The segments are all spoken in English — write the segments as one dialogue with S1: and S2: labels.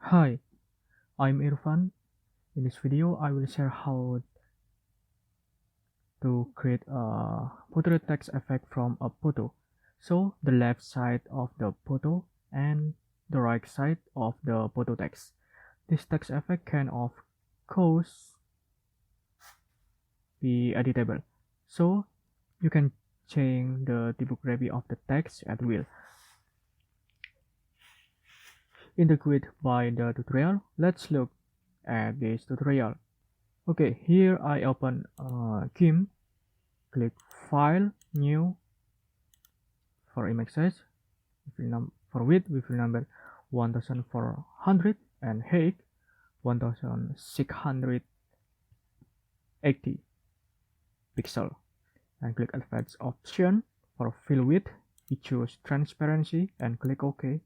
S1: Hi, I'm Irfan. In this video, I will share how to create a portrait text effect from a photo. So the left side of the photo and the right side of the photo text. This text effect can of course be editable. So you can change the typography of the text at will. In the grid by the tutorial, let's look at this tutorial. Okay, here I open Gimp, click File, New. For image size, for width we fill number 1400 and height 1680 pixel, and click Advanced option. For fill width we choose transparency and click OK,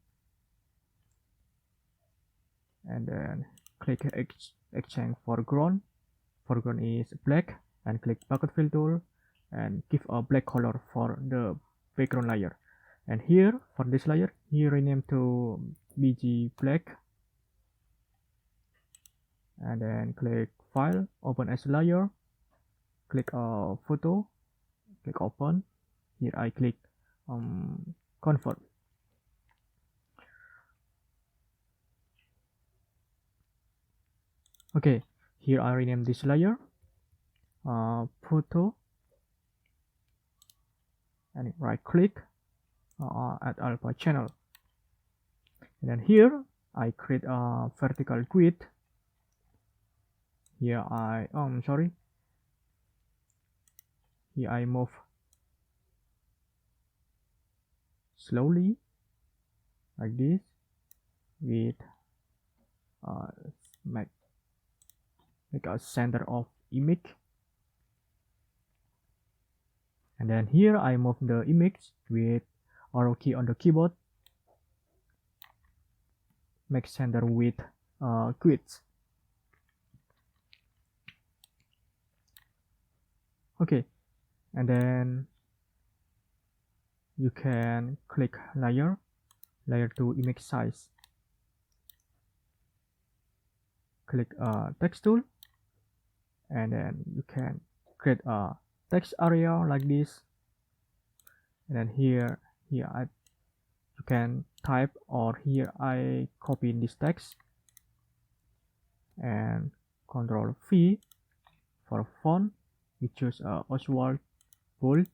S1: and then click exchange foreground. Foreground is black, and click bucket fill tool and give a black color for the background layer. And here for this layer, here rename to BG black, and then click file, open as layer, click photo, click open. Here I click convert. Okay, here I rename this layer photo, and right click add alpha channel, and then here I create a vertical grid. Here I here I move slowly like this with make a center of image, and then here I move the image with arrow key on the keyboard, make center with grids. Okay, and then you can click layer to image size, click text tool, and then you can create a text area like this, and then here you can type, or here I copy this text and Control V. For font we choose Oswald bold,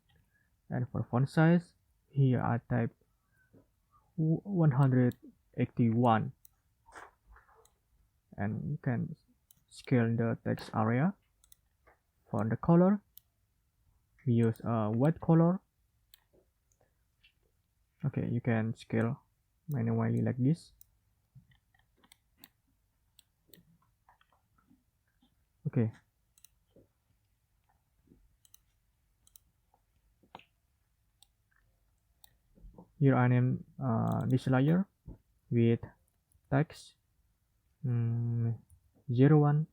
S1: and for font size here I type 181, and you can scale the text area. For the color we use white color. Okay, you can scale manually like this. Okay, here I name this layer with text 01.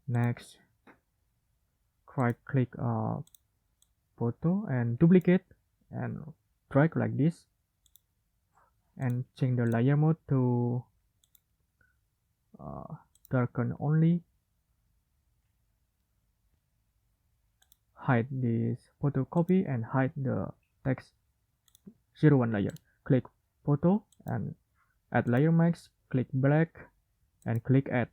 S1: Next, right click photo and duplicate and drag like this, and change the layer mode to darken only. Hide this photocopy and hide the text 01 layer. Click photo and add layer mask, click black and click add.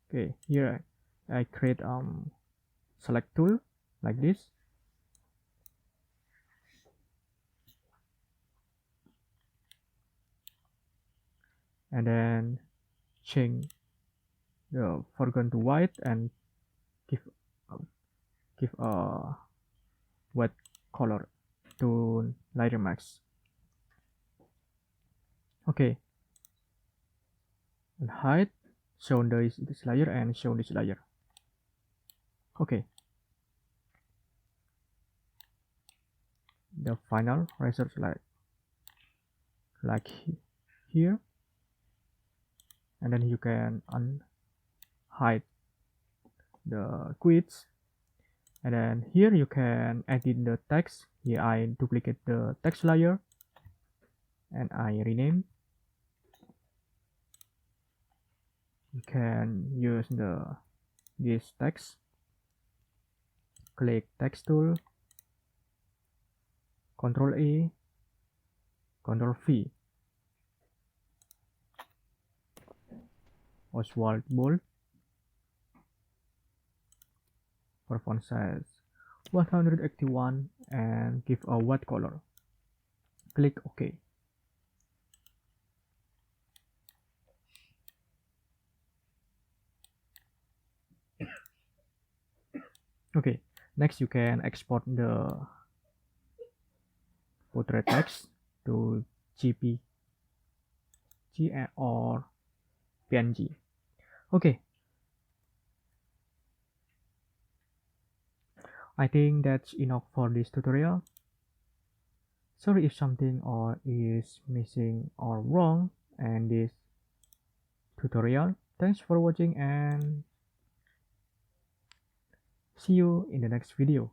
S1: Okay, here I create select tool like this, and then change the foreground to white and give a white color to layer mask. Okay, and hide, show this layer and show this layer. Okay, the final result like here, and then you can unhide the grids And then here you can edit the text. Here I duplicate the text layer and I rename. You can use this text. Click text tool, Ctrl E, Ctrl V. Oswald bold. For font size 181 and give a white color. Click OK. Okay, next you can export the portrait text to JPG or PNG. Okay, I think that's enough for this tutorial. Sorry if something is missing or wrong in this tutorial. Thanks for watching and see you in the next video.